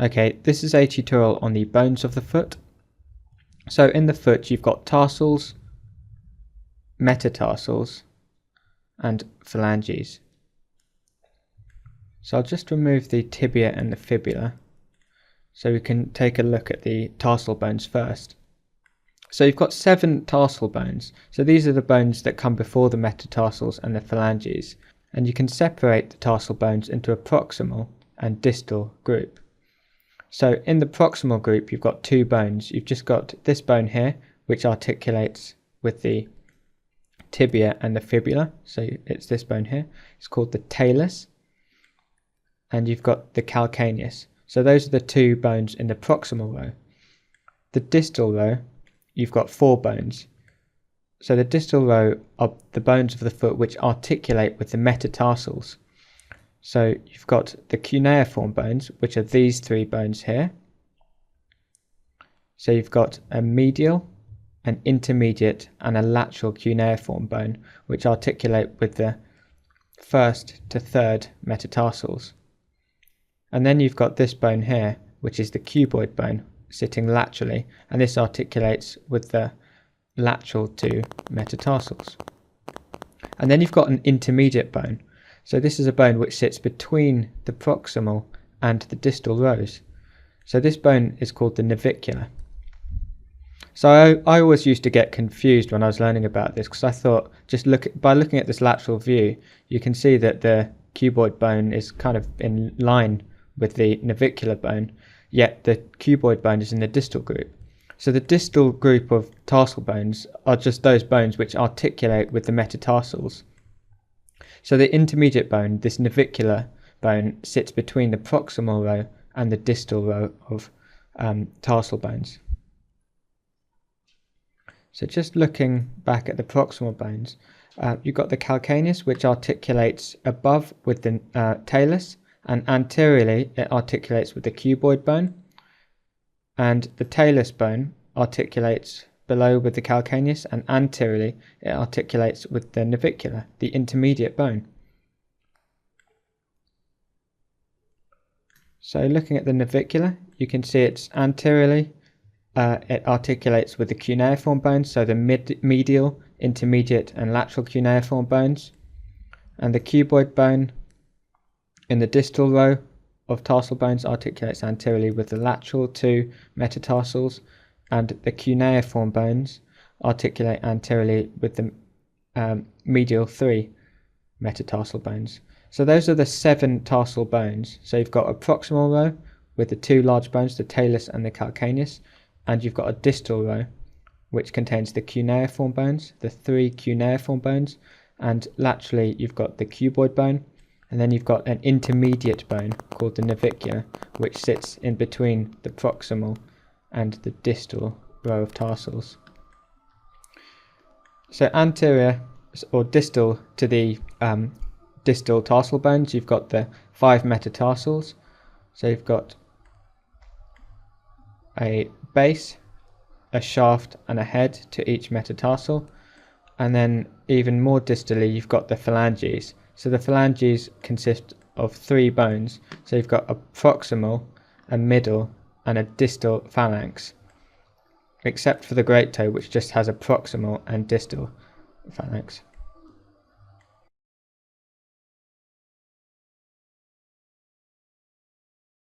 Okay, this is a tutorial on the bones of the foot. So in the foot you've got tarsals, metatarsals and phalanges. So I'll just remove the tibia and the fibula so we can take a look at the tarsal bones first. So you've got 7 tarsal bones. So these are the bones that come before the metatarsals and the phalanges. And you can separate the tarsal bones into a proximal and distal group. So in the proximal group you've got 2 bones. You've just got this bone here which articulates with the tibia and the fibula. So it's this bone here. It's called the talus. And you've got the calcaneus. So those are the 2 bones in the proximal row. The distal row, you've got 4 bones. So the distal row are the bones of the foot which articulate with the metatarsals. So you've got the cuneiform bones, which are these 3 bones here. So you've got a medial, an intermediate and a lateral cuneiform bone which articulate with the 1st to 3rd metatarsals. And then you've got this bone here, which is the cuboid bone, sitting laterally, and this articulates with the lateral 2 metatarsals. And then you've got an intermediate bone. So this is a bone which sits between the proximal and the distal rows. So this bone is called the navicular. So I always used to get confused when I was learning about this, because I thought by looking at this lateral view, you can see that the cuboid bone is kind of in line with the navicular bone, yet the cuboid bone is in the distal group. So the distal group of tarsal bones are just those bones which articulate with the metatarsals. So the intermediate bone, this navicular bone, sits between the proximal row and the distal row of tarsal bones. So just looking back at the proximal bones, you've got the calcaneus, which articulates above with the talus, and anteriorly it articulates with the cuboid bone, and the talus bone articulates below with the calcaneus, and anteriorly it articulates with the navicular, the intermediate bone. So looking at the navicular, you can see it's anteriorly it articulates with the cuneiform bones, so the medial, intermediate and lateral cuneiform bones, and the cuboid bone in the distal row of tarsal bones articulates anteriorly with the lateral 2 metatarsals, and the cuneiform bones articulate anteriorly with the medial 3 metatarsal bones. So those are the 7 tarsal bones. So you've got a proximal row with the 2 large bones, the talus and the calcaneus, and you've got a distal row which contains the cuneiform bones, the 3 cuneiform bones, and laterally you've got the cuboid bone, and then you've got an intermediate bone called the navicular, which sits in between the proximal and the distal row of tarsals. So anterior or distal to the distal tarsal bones, you've got the 5 metatarsals. So you've got a base, a shaft and a head to each metatarsal, and then even more distally you've got the phalanges. So the phalanges consist of 3 bones. So you've got a proximal, a middle and a distal phalanx, except for the great toe which just has a proximal and distal phalanx.